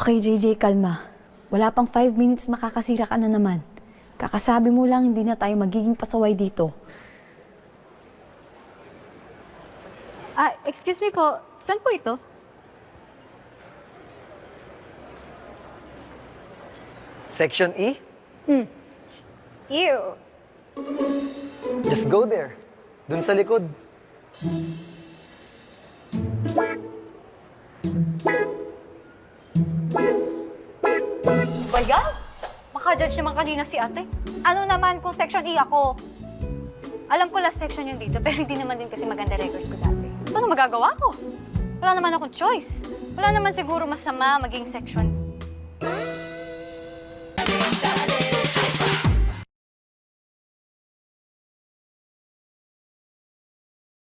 Okay, JJ, kalma. Wala pang 5 minutes makakasira ka na naman. Kakasabi mo lang hindi na tayo magiging pasaway dito. Excuse me po, saan po ito? Section E? Ew. Just go there. Dun sa likod. Bayaw? Makajudge naman kanina si ate. Ano naman kung section E ako? Alam ko last section yun dito, pero hindi naman din kasi maganda records ko dati. Ano magagawa ko? Wala naman akong choice. Wala naman siguro masama maging section